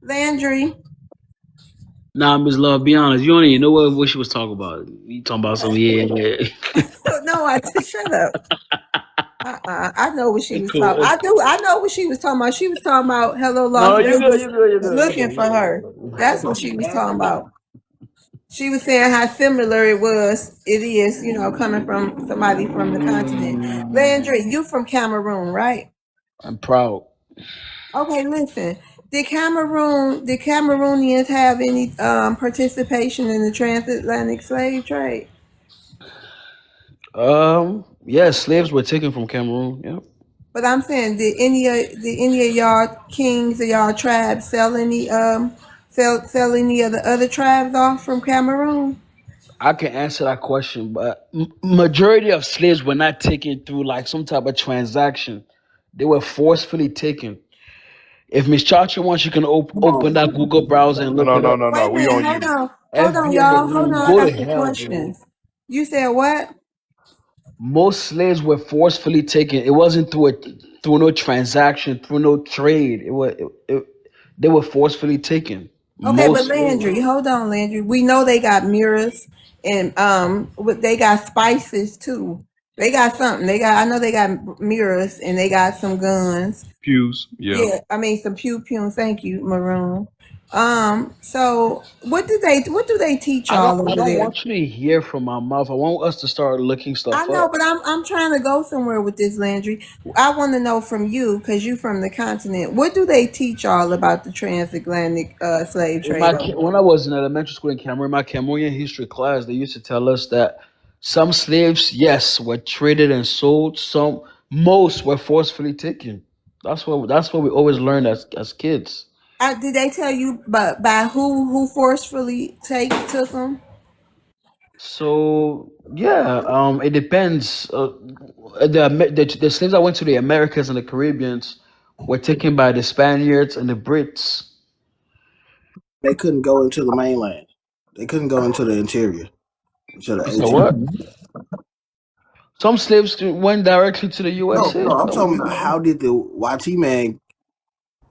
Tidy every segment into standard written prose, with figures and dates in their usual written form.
Landry. Nah, Miss Love, be honest. You don't even know what she was talking about. You talking about some yeah. No, I just shut up. I know what she It's was cool. talking. I do. I know what she was talking about. She was talking about Hello No, Las you good, Vegas you good, you good, you looking good, for her. you That's what she was talking about. She was saying how similar it is, coming from somebody from the continent. Landry, you from Cameroon, right? I'm proud. Okay, listen. Did Cameroonians have any participation in the transatlantic slave trade? Yeah, slaves were taken from Cameroon. Yeah. But I'm saying, did any of y'all kings or y'all tribes sell any of the other tribes off from Cameroon? I can answer that question, but majority of slaves were not taken through like some type of transaction. They were forcefully taken. If Miss Chacha wants, you can open that Google browser and look No, it no, up. no, no. Wait a We minute, on hold you. on, FBA y'all, hold on. I go got to some hell, bro. questions. You said what? Most slaves were forcefully taken. It wasn't through no transaction, through no trade. They were forcefully taken. Okay, but Most slaves. Landry, hold on, Landry. We know they got mirrors and they got spices too. They got something. I know they got mirrors and they got some guns. Pews. Yeah. Yeah, I mean some pew pew. Thank you, Maroon. So what do they teach y'all I over don't there? want you to hear from my mouth. I want us to start looking I stuff know, up. but I'm trying to go somewhere with this, Landry. I want to know from you because you from the continent. What do they teach y'all about the transatlantic slave trade over When there? I was in elementary school in Cameroon, my Cameroonian history class, they used to tell us that some slaves, yes, were traded and sold. Most were forcefully taken. That's what we always learned as kids. Did they tell you by who forcefully took them? So yeah, it depends. The slaves that went to the Americas and the Caribbeans were taken by the Spaniards and the Brits. They couldn't go into the mainland. They couldn't go into the interior, to the So 18. what? Some slaves went directly to the No, USA. no, I'm talking about how did the YT man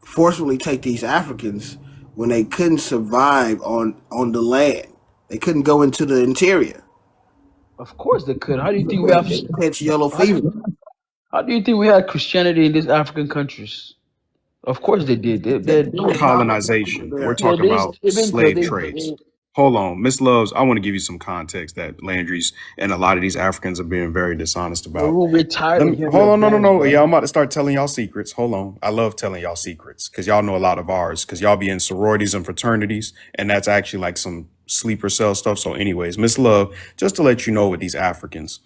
forcefully take these Africans when they couldn't survive on the land? They couldn't go into the interior. Of course they could. How do you think we They have? catch yellow How do fever. you, how do you think we had Christianity in these African countries? Of course they did. They They were Colonization. We're there. yeah. talking about They've been there. slave trades. Hold on. Miss Loves, I want to give you some context that Landry's and a lot of these Africans are being very dishonest about. We're tired of hearing Hold your on, no, no, voice, no. Yeah, bro. I'm about to start telling y'all secrets. Hold on. I love telling y'all secrets because y'all know a lot of ours because y'all be in sororities and fraternities, and that's actually like some sleeper cell stuff. So, anyways, Miss Love, just to let you know with these Africans,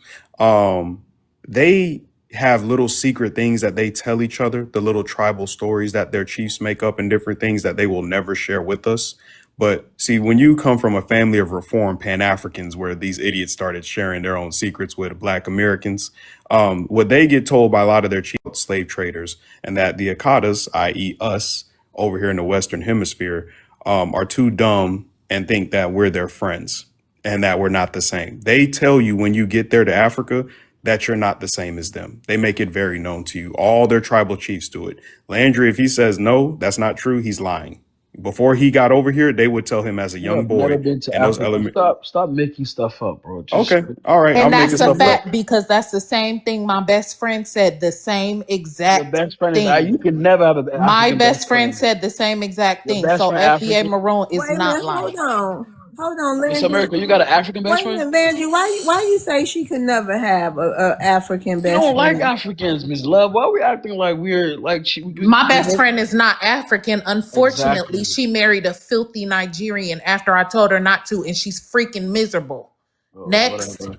they have little secret things that they tell each other, the little tribal stories that their chiefs make up and different things that they will never share with us. But see, when you come from a family of reformed Pan-Africans where these idiots started sharing their own secrets with Black Americans, what they get told by a lot of their chief slave traders and that the Akadas, i.e. us over here in the Western Hemisphere, are too dumb and think that we're their friends and that we're not the same. They tell you when you get there to Africa that you're not the same as them. They make it very known to you. All their tribal chiefs do it. Landry, if he says no, that's not true, he's lying. Before he got over here, they would tell him as a You young have never boy been to and those Africa. element. Stop making stuff up, bro. Just Okay, all right, And I'm making that's a stuff up. fact because that's the same thing my best friend said, the same your exact best friend is. You thing. can never have an My African best best friend friend. said the same exact Your thing. best So friend FBA African. Maroon is Wait a not minute, hold lying. on. Hold on, Miss Landry. America, you got an African best Wait a friend? minute, Landry. Why you say she could never have a African You best don't like friend? Africans, Miss Love. Why are we acting like we're like My best friend is not African. Unfortunately, exactly? she married a filthy Nigerian after I told her not to, and she's freaking miserable. Oh, Next. whatever.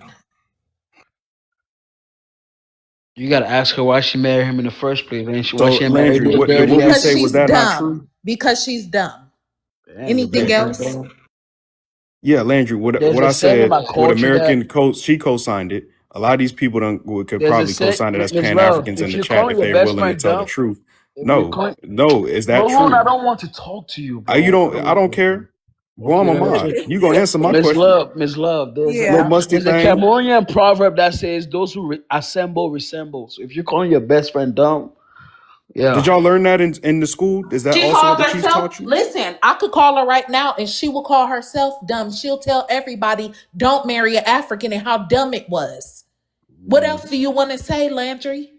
You gotta ask her why she married him in the first place, and why So she married Landry, a what dirty we Because say, African. was she's that not dumb. true? Because she's dumb. Damn, your Anything best friend. else? Yeah, Landry, There's what a I saying in said, my what culture that American she co-signed it. A lot of these people could there's a probably say, co-sign it as Miss Love. Pan-Africans in If the you're chat calling if your they're best willing to friend tell the dumb, truth. if you're No, calling, no, is that hold on, I true? don't want to talk to you, You bro. I don't, don't I want don't to. care. Bro, I'm Okay, a let me mod. say, You gonna answer my question. Miss Love. Little Yeah. musty There's a thing. Cameroonian proverb that says, "Those who assemble resemble." So if you're calling your best friend dumb, Did Yeah. y'all learn that in the school? Is that She also what calls the chiefs herself, taught you? listen, I could call her right now and she will call herself dumb. She'll tell everybody, don't marry an African and how dumb it was. What Mm, else do you want to say, Landry?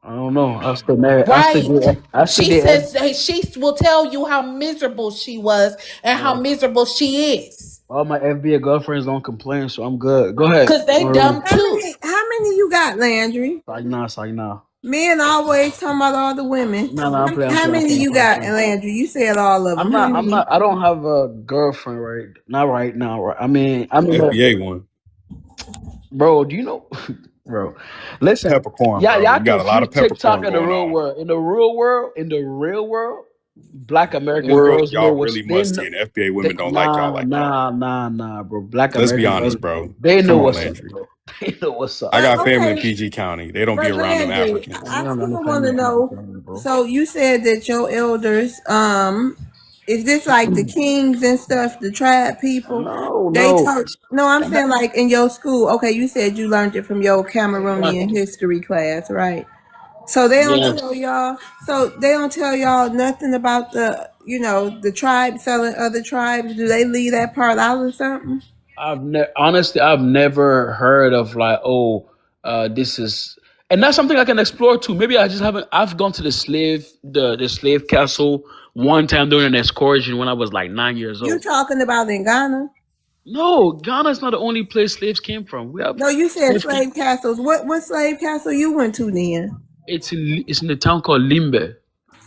I don't know. I still married. Right. I still She get. says hey, she will tell you how miserable she was and how Yeah. miserable she is. All my FBA girlfriends don't complain, so I'm good. Go ahead. Because they dumb too. How many you got, Landry? Say nah. Men always talking about all the women. No, I'm playing. I'm How playing. I'm many playing. I'm you playing. I'm got, playing. Landry? You said all of them. I'm How not. I'm many? not. I don't have a girlfriend not right now. Right. I mean, FBA one. bro. Do you know, bro? Listen, Peppercorn, yeah, bro. y'all You got a lot confuse of TikTok peppercorn and the going real on. world. In the real world, Black American World, girls know y'all what's really musty, and FBA women don't like y'all like that. nah, bro. Black Let's be American honest, girls, bro. they know Come on, what's up, Landry. bro. They know what's up. I But got family in okay, PG County. They don't be but around them Landry, Africans. I I don't got no still want family to in PG know. County, bro. So you said that your elders, is this like the kings and stuff, the tribe people? No, They no. taught. No, I'm And that, saying like in your school. Okay, you said you learned it from your but, Cameroonian history class, right? So they don't tell yes, y'all. So they don't tell y'all nothing about the tribe selling other tribes. Do they leave that part out or something? honestly, I've never heard of like, oh, this is, and that's something I can explore too. Maybe I just haven't. I've gone to the slave castle one time during an excursion when I was like 9 years You old. talking about in Ghana? No, Ghana is not the only place slaves came from. We have No, you said slaves came. slave castles. What slave castle you went to then? It's in the town called Limbe,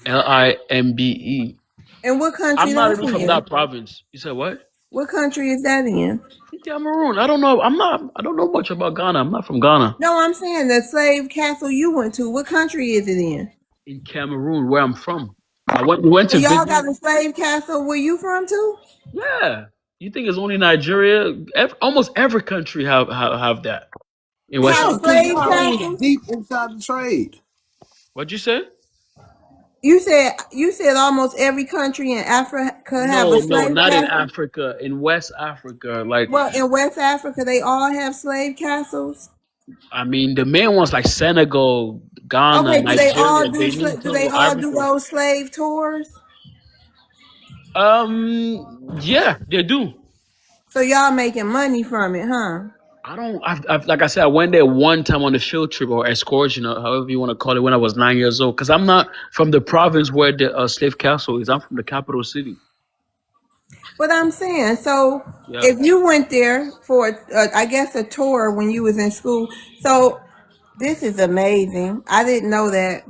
Limbe. And what country I'm not that's even from in? that province. You said what? What country is that in? Cameroon. I don't know. I'm not. I don't know much about Ghana. I'm not from Ghana. No, I'm saying the slave castle you went to. What country is it in? In Cameroon, where I'm from, we went So to y'all visit. got a slave castle where you from too? Yeah. You think it's only Nigeria? Almost every country have that in West Have Yeah, Africa. because slave y'all was castles? deep inside the trade. What'd you say? You said almost every country in Africa have a No, no, slave not in castle. Africa. In West Africa, like Well, in West Africa, they all have slave castles. I mean, the main ones like Senegal, Ghana, Okay, do they all Nigeria, do Benin, do they Togo, all Ivory do Coast. those slave tours? Yeah, they do. So y'all making money from it, huh? I don't. I've like I said, I went there one time on a field trip or excursion, or however you want to call it, when I was 9 years old. Because I'm not from the province where the slave castle is. I'm from the capital city. But I'm saying, so Yeah, if you went there for, I guess, a tour when you was in school, so this is amazing. I didn't know that.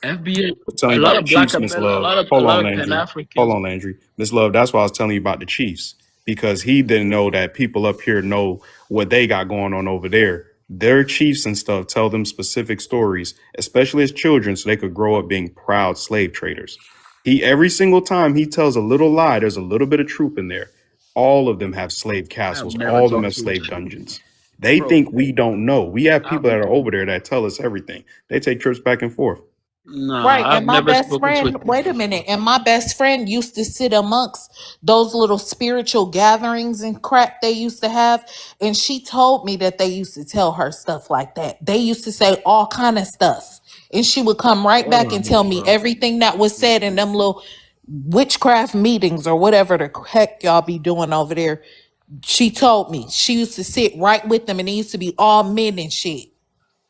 FBA. I'm telling A you lot about the of black, Chiefs, a Miss Love. lot of a Hold lot on, of Pan Landry. Hold Africans. on, Landry. Miss Love, that's why I was telling you about the Chiefs. Because he didn't know that people up here know what they got going on over there. Their chiefs and stuff tell them specific stories, especially as children, so they could grow up being proud slave traders. He every single time he tells a little lie, there's a little bit of truth in there. All of them have slave I've castles, never all of them talked have to a slave chief, dungeons. They bro. think we don't know. We have I've people that are over there that tell us everything. They take trips back and forth. Right. nah. I've And my never best spoken to a friend, chief wait a before. minute. And my best friend used to sit amongst those little spiritual gatherings and crap they used to have. And she told me that they used to tell her stuff like that. They used to say all kind of stuff. And she would come right Hold back on, and tell me bro. everything that was said in them little witchcraft meetings or whatever the heck y'all be doing over there. She told me she used to sit right with them and it used to be all men and shit.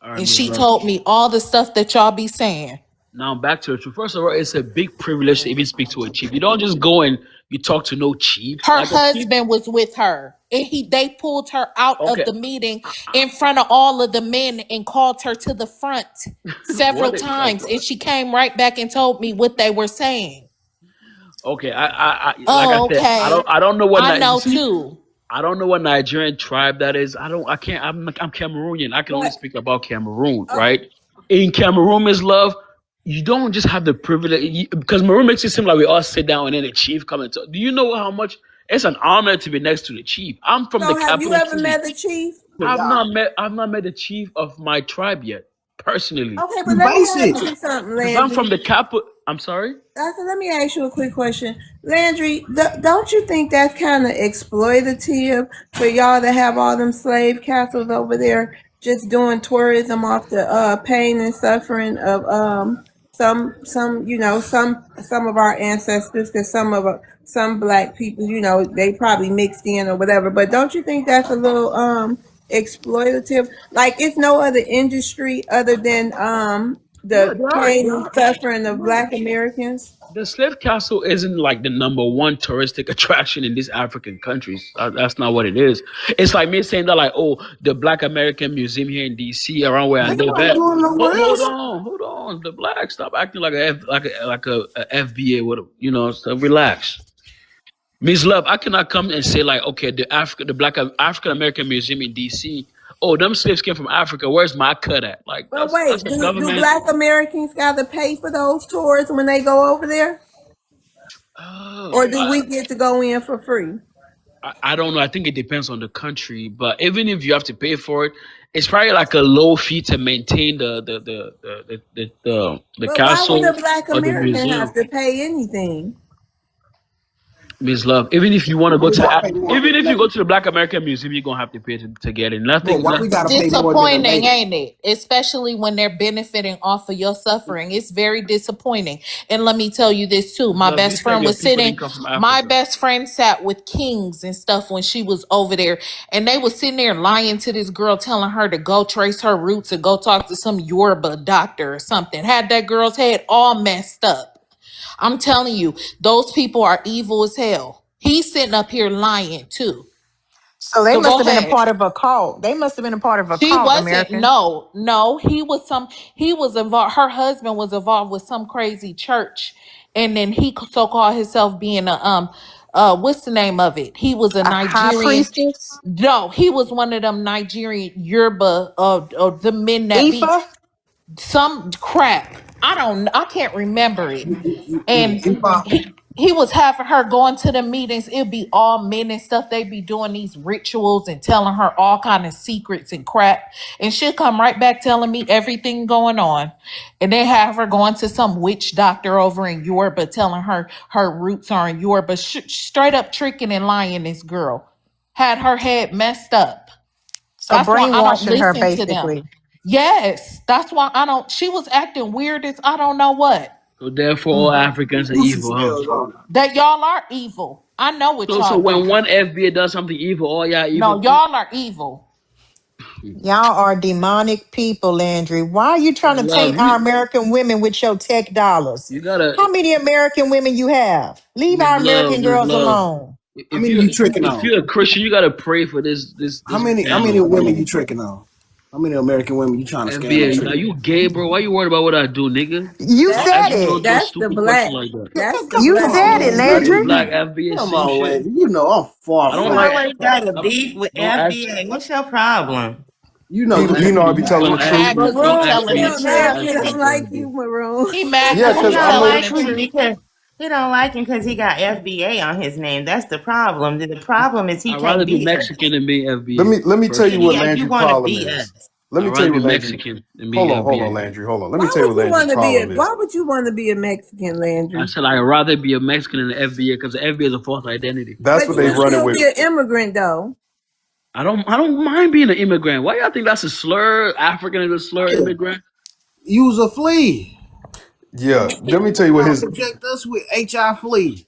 All right, And Miss she Love. told me all the stuff that y'all be saying. Now back to the truth. First of all, it's a big privilege to even speak to a chief. You don't just go and you talk to no chiefs. Her Like a chief. husband was with her and they pulled her out of Okay. the meeting in front of all of the men and called her to the front several What? Like times and what? she came right back and told me what they were saying. Okay. Like I Oh, said, okay. I don't know what I you know see. too. I don't know what Nigerian tribe that is. I can't. I'm Cameroonian. I can only But speak about Cameroon, uh, right? In Cameroon, Miss Love, you don't just have the privilege because Maroon makes it seem like we all sit down and then the chief come and talk. Do you know how much it's an honor to be next to the chief? I'm from the so have you capital ever city. met the chief? I've not met the chief of my tribe yet, personally. Okay, but You let me ask basic. you something, Because I'm Landry. from the capital. I'm sorry. I said, let me ask you a quick question, Landry. Don't you think that's kind of exploitative for y'all to have all them slave castles over there? just doing tourism off the pain and suffering of some some of our ancestors, because some black people, they probably mixed in or whatever. But don't you think that's a little exploitative? Like, it's no other industry other than Yeah, the pain and suffering of Black Americans. the slave castle isn't like the number one touristic attraction in these African countries. That's not what it is. It's like me saying that, like, oh, the Black American Museum here in DC, around where I Ain't live nobody at. going nowhere else. Hold on. The black, stop acting like a FBA with so relax. Miss Love, I cannot come and say like, okay, the Black African American Museum in DC. Oh, them slaves came from Africa. Where's my cut at? Like, But that's wait, a do government. Black Americans got to pay for those tours when they go over there, or do we get to go in for free? I don't know. I think it depends on the country, but even if you have to pay for it, it's probably like a low fee to maintain the But why would a castle Black or the American museum. have to pay anything? Miss Love, even if you want to go Why we to gotta pay more even than if a you go native? to the Black American Museum, you're gonna have to pay to get in. Bro, Nothing. why we gotta pay more than a Disappointing, native? ain't it? Especially when they're benefiting off of your suffering. It's very disappointing. And let me tell you this too. Miss Love, you said your people didn't come from My Africa. best friend sat with kings and stuff when she was over there. And they was sitting there lying to this girl, telling her to go trace her roots and go talk to some Yoruba doctor or something. Had that girl's head all messed up. I'm telling you, those people are evil as hell. He's sitting up here lying too. So they So must go have been a ahead. part of a cult. They must have been a part of a She cult, wasn't. American. No. He was involved. Her husband was involved with some crazy church, and then he so called himself being a what's the name of it? He was a A high Nigerian. priestess? No, he was one of them Nigerian Yoruba the men that be Ifa? some crap. I can't remember it. And Ifa? he was having her going to the meetings. It'd be all men and stuff. They be doing these rituals and telling her all kind of secrets and crap. And she'll come right back telling me everything going on. And they have her going to some witch doctor over in Yoruba, telling her her roots are in Yoruba. Straight up tricking and lying this girl. Had her head messed up. So That's why I don't brainwashing her listen to them. basically. Yes, that's why I don't. She was acting weird as I don't know what. So therefore, all Africans are Lucy evil, huh? spells on. That y'all are evil. I know what So y'all when do. one FBA does something evil, all y'all evil No, too. y'all are evil. Y'all are demonic people, Landry. Why are you trying Miss to Love, taint our American women with your tech dollars? you gotta How many American women you have? Leave Miss our Love, American Miss girls Love. alone. How many you tricking If on? you're a Christian, you gotta pray for How this many panel, women bro. you tricking on? How many American women you trying to scam and FBA, trick? are you gay, bro? Why you worried about what I do, nigga? You Don't said ask me it. no That's the stupid question black. like that. That's the You Come black said on, it, man. Not the Landry. black FBA Come same on, shit. man. You know I'm far I You don't from like. that. always got a I, beef with don't ask. FBA. What's your problem? You know Don't good He ask know and I me. be well. telling He the Don't ask truth. mad me. because we Don't Maroon. ask telling He the me. don't mad Don't truth. ask because he me, don't bro. like you, Maroon. He mad Yeah, because He because we I don't know the telling like the him truth. truth. because he don't like him because he got FBA on his name. That's the problem. The problem is he I'd rather can't be be us. Mexican than be Let FBA. me tell you what Yeah, you Landry want to problem be is. us. Let I'd me tell rather you be what Landry. Mexican than be Hold on, FBA. Landry. Hold on. Let me Why tell you would what you Landry's want to be a? problem is. Why would you want to be a Mexican, I Landry? said I'd rather be a Mexican than an FBA because the FBA is a false identity. That's But what you they would running still with. be an immigrant, though. I don't mind being an immigrant. Why y'all think that's a slur? African is a slur, Yeah. immigrant? Use a flea. Yeah, let me tell you what Y'all his project us with HI flea.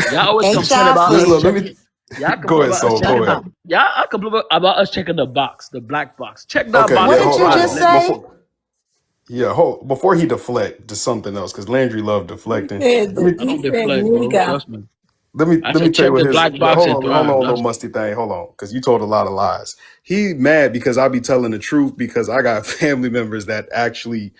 Y'all always complain about Miss us Love. HIV. Let me checking. Y'all go complain ahead, about us Soul. checking Go the. ahead. Y'all complain about us checking the box, the black box. Check that Okay, box What yeah, and did hold, you hold reply. just Let on. me. say? Before he deflect to something else, because Landry loved He deflecting. said Let me that. I He don't said deflect, bro. nigga. Trust me. I let me said tell you check what the his black box and hold thrive. on, little That's musty thing. Hold on, because you told a lot of lies. He mad because I be telling the truth because I got family members that actually,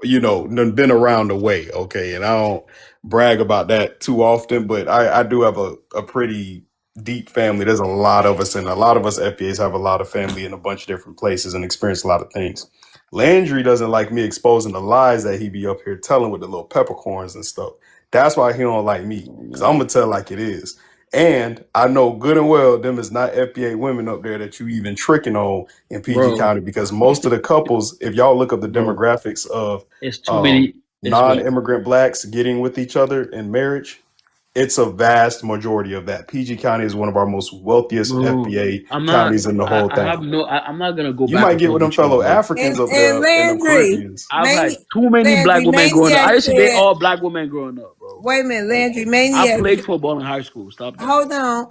done been around the way. Okay, and I don't brag about that too often, but I do have a pretty deep family. There's a lot of us, and a lot of us FBAs have a lot of family in a bunch of different places and experience a lot of things. Landry doesn't like me exposing the lies that he be up here telling with the little peppercorns and stuff. That's why he don't like me, because I'm gonna tell like it is. And I know good and well them is not FBA women up there that you even tricking on in PG bro, County, because most of the couples, if y'all look up the bro. demographics of It's too many. It's what non-immigrant blacks getting with each other in marriage, It's a vast majority of that. PG County is one of our most wealthiest Bro, FBA I'm not. counties in the whole I have thing. no. I'm not gonna go You back might and get forth with them with you, fellow bro. Africans up And there in them Landry, Caribbeans. I've had too many black Landry women growing up. I Maniac used to date said, all black women growing up, bro. wait a minute, Landry I Maniac. played football in high school. Stop that.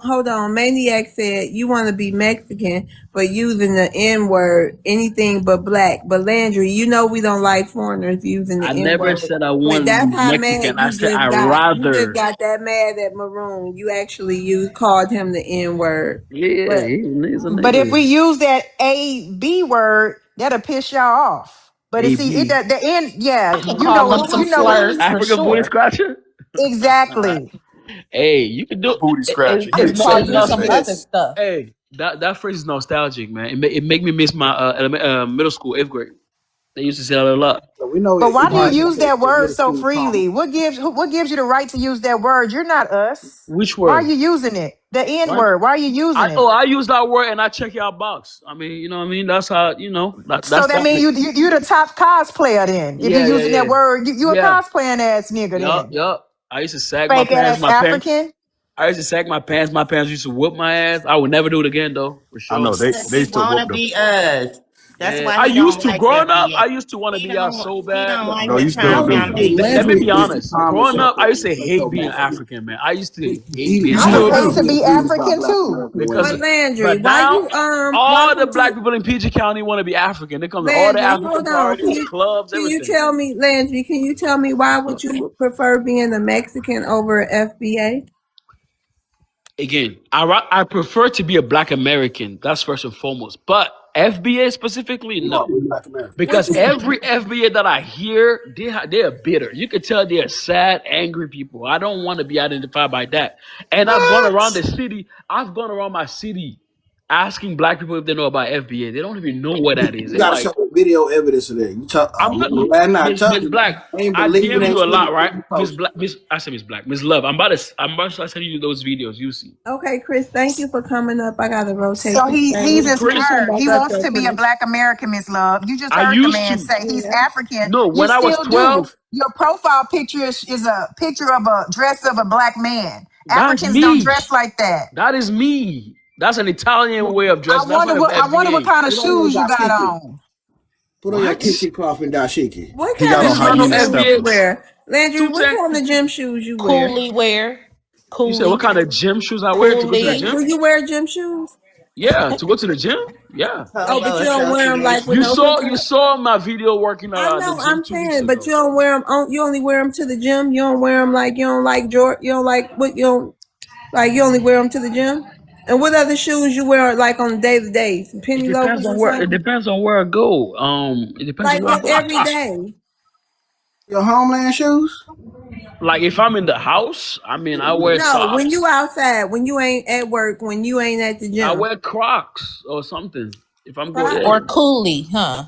Hold on. Maniac said you want to be Mexican, but using the N word, anything but black. But Landry, you know we don't like foreigners using the I N never word. said I But wanted to that's be how mad Mexican. I you said I just got. You just rather. got that mad at Maroon. You actually called him the N word. Yeah, But he's a But if nigga. we use that A B word, that'll piss y'all off. But it see it AB. the end, yeah, I'm gonna call them some you know what slurs for African booty sure. scratcher. exactly. Hey, you can do. Booty scratcher. I You It's can ain't call saying you that some fast. other this. stuff. Hey, that phrase is nostalgic, man. It make me miss my middle school, 8th grade. They used to say that a lot. So we know But why do you Ibrahim use said that the word middle so school trauma. freely? What gives you the right to use that word? You're not us. Which Why are word? you using it? The N What? word. Why are you using it? I use that word and I check y'all box. I mean, you know what I mean? That's how So that's that that. means you're the top cosplayer then. If you're Yeah, yeah, using that yeah, word, you a yeah. cosplaying ass nigga Yup, then. yup. I used to sag my Fake pants. ass My pants. African. I used to sag my pants. My pants used to whoop my ass. I would never do it again though, for I know sure. they He used to wanna whoop them. be us. That's Yeah, why I he used don't to. like Growing up, I FBA. used to want to be y'all so He bad. don't like No, the you still I would do. Transatlantic. say Let me Landry be is the honest. prime Growing up, example I of used that to say so hate being bad. African, man. I used to hate He being You I would still never hate African do. to actually be abused by African Black too. American because, but women. Landry, but why now why all the would black you people in PG County want to be African. They come to all the Landry, African hold on. parties, clubs, Can you everything. tell me, Landry, can you tell me why would you prefer being a Mexican over FBA? Again, I prefer to be a black American. That's first and foremost. But FBA specifically, We are no. we Black Americans. What Because you every FBA that I hear, they're bitter. You could tell they're sad, angry people. I don't want to be identified by that. And I've gone around What? the city. I've gone around my city asking black people if they know about FBA. They don't even know what that is. You They're gotta like, show video evidence of that. You talk I'm good. last night I told Miss you Black, I ain't I believing DM that you a shit lot, right? until you Miss post it. Black, I said Miss Black, Miss Love. I'm about to send you those videos. You see. okay, Chris, thank you for coming up. I gotta rotate So this he's thing. You Chris, come inspired. back He up wants there, to be a Chris. black American, Miss Love. You just I heard the used man to. say he's Yeah. African. No, You when I was still do. 12, Your profile picture is a picture of a dress of a black man. that's Africans don't me. dress like that. That is me. That's an Italian way of dressing. That's why I'm I wonder what FBA. kind of Put on your shoes you got dashiki. on. Put on your What? kitchen cloth and dashiki. What He kind got of on This is not gym no hyena shoes you FBA. steppers. wear? Landry, what Two-tech. kind of gym shoes you wear? Coolie wear. You said what Coolie. kind of gym shoes I wear to go to the Like, Coolie. do gym? you wear gym shoes? Yeah, to go to the gym. Yeah. Oh, but Polo you don't wear them like Association. with You no saw picture. you saw my video working I out at the know, gym I'm 2 weeks saying, but ago. you don't wear them. You only wear them to the gym. You don't wear them like you don't like Jordan. You don't like what you don't like. You only wear them to the gym. And what other shoes you wear like on a day to day? Some It penny depends loafers on or where it something? depends on where I go. It depends on Like where I go. every day. Your homeland shoes? Like if I'm in the house, I mean I wear No, when you socks. outside, when you ain't at work, when you ain't at the I gym. wear Crocs or something. If I'm going, Crocs. yeah, Or coolie, huh?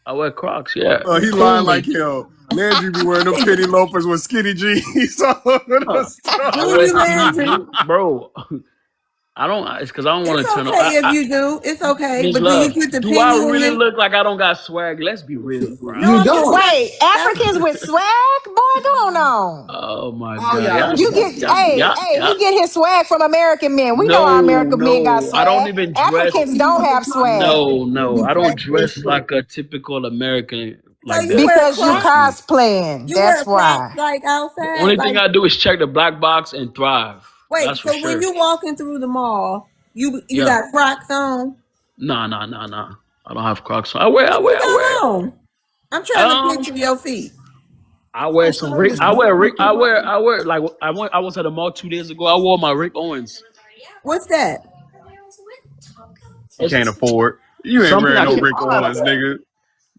I wear Crocs. Yeah. He lying like Coolie. hell. Landry be wearing them penny loafers with skinny jeans all over the Huh. I stuff. Do wear you, skinny Landry? jeans, bro. I don't. It's because I don't want It's to turn on. okay if you do. It's okay. Miss But do you Love, put the do I penny in really it? look like I don't got swag? Let's be real, bro. No, You I'm just don't. Wait, that's Africans with swag? Boy, go on. Oh my All god, y'all yeah, do. You get, yeah. he get his swag from American men. We know our No, American men got no, I don't swag. even dress. Africans don't have swag No, You no, be I don't practicing. dress like a typical American so like you that. wear because you Trust Crocs. me. cosplaying. You wear That's Crocs why. like The outside. only thing Like I do is check the black box and thrive. wait, That's for so when sure. you walking through the mall, you Yeah. got Crocs on. Nah, nah, nah, nah. I don't have Crocs. What you got on? I'm trying to Um, picture your feet. I wear Oh, some so Rick. this I wear boy. Rick. I wear like I was at the mall 2 days ago. I wore my Rick Owens. What's that? You It's can't afford. You ain't something wearing I no can. Rick Owens, nigga.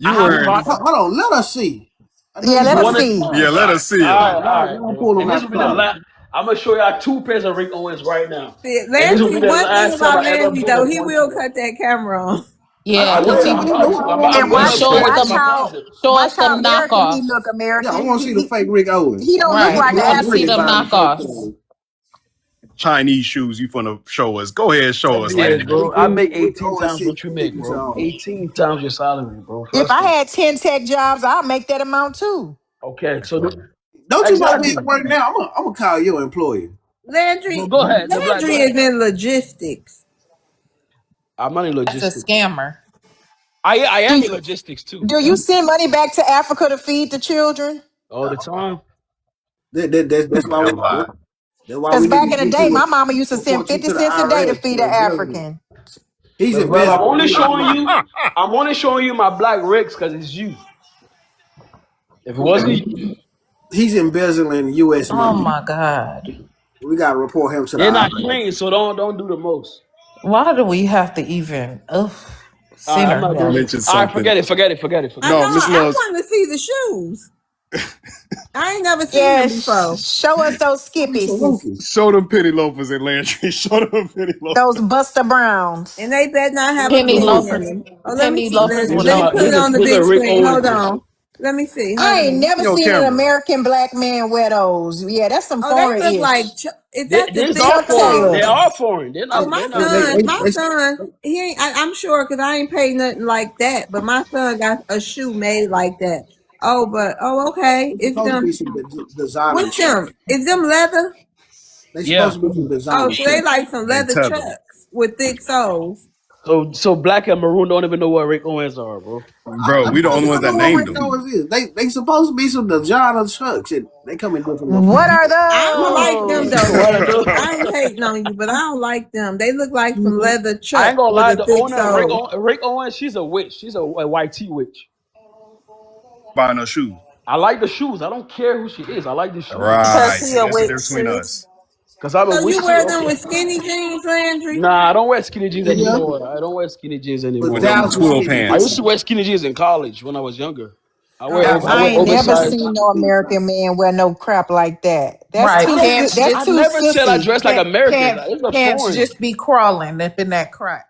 I You have wearing? Crocs. Hold on, let us see. I know Yeah, you let You about us want to. to? see. All Yeah, right, let all us right, see all him. right, all right, Y'all bro. pull on And this that will be the closet. last. I'm gonna show y'all 2 pairs of Rick Owens right now. And this will be Landry, the one thing last time about I ever Landry bring a though, he will ponytail. cut that camera on. Yeah, I cause will. I he promise you. I'm And going he upstairs show us to watch my them how closet. American he knockoffs. look. Yeah, I American. want to see the fake Rick He Owens. don't look Right. like We an want to see Really them African. buying fake knockoffs. clothes. Chinese shoes you finna show us. Go ahead, show us, FBA, Landry. bro. I make Rick 18 Owens times shit. what you make, 50 bro. on. 18 times your salary, bro. If Trust I me. had 10 tech jobs, I'll make that amount too. Okay, You so funny. Don't you want me Exactly. at work now? I'm gonna call your employer. Well, Landry, go ahead. The black. Go Landry ahead. is in logistics. I'm not in That's a logistics. scammer. I Do am in you, logistics too. do you send money back to Africa to feed the children? All the time. That's why we. That's why Because we need back to in the get day, you my mama used to send report you 50 to the cents a day to IRS feed for an embezzlement. African. He's But brother, I'm embezzling only U.S. showing money. you. I'm only showing you my black rigs because it's you. If it wasn't you, He's embezzling U.S. Oh money. my God. We gotta report him to the they're not IRS. clean, so don't do the most. Why do we have to even All right, I'm center not You doing him? it. mentioned All right, something. forget it. Forget it. Forget it. I Forget know. it. No, Miss I Loves. want to see the shoes. I ain't never seen them Yes, before. show us those So skippies, Lucas, Show them penny loafers in Landry. Show them penny those loafers. Buster Browns. And they better not have a Penny penny in loafers. them. Oh, let me Penny see. loafers Let, with This is let me no my. put it This penny. on is the this is big a Rick screen. Owens Hold dish. on. Let me see. Hold I ain't on. never Yo, seen an Cameron. American black man wear those. Yeah, that's some Oh, they look foreign-ish. like. Is that the These thick are Chuck foreign. They soles? Taylors. are foreign. They're Oh, not. my They're not son. American. My son. He ain't. I'm sure because I ain't paid nothing like that. But my son got a shoe made like that. Oh, but okay. it's It's supposed to be them. some designer What's chucks. them? Is them leather? They Yeah. supposed to be some Oh, designer so they chucks. like some They leather tether. chucks with thick soles. So black and maroon don't even know what Rick Owens are, bro. Bro, Of we the course, only I ones that know what named Rick them. Owens is. They supposed to be some designer chucks. And they come in different little What flavors. are I don't like them those? though, What I do? Landry. I ain't hating on you, but I don't like them. They look like some leather I ain't chucks gonna with lie. a The thick owner, sole. Rick Owens, she's a witch. She's a YT witch. Buying no shoes. I like the shoes. I don't care who she is. I like the shoes. Because Right. he See, a that's the witch difference between too. us. Cause I'm a So you witch too. wear them Okay. with skinny jeans, Landry? Nah, I don't wear skinny jeans Yeah, anymore. I don't wear skinny jeans with With anymore. them Dallas with 12 skinny I used pants. to jeans. wear skinny jeans in college when I was younger. Oh, Dallas I with I wear ain't skinny never oversized. seen no American man wear no crap like that. That's Right. too oh, good. Pants That's I just too never said I sissy. dress like Americans. pants It's a pants foreign. just be crawling up in that crack.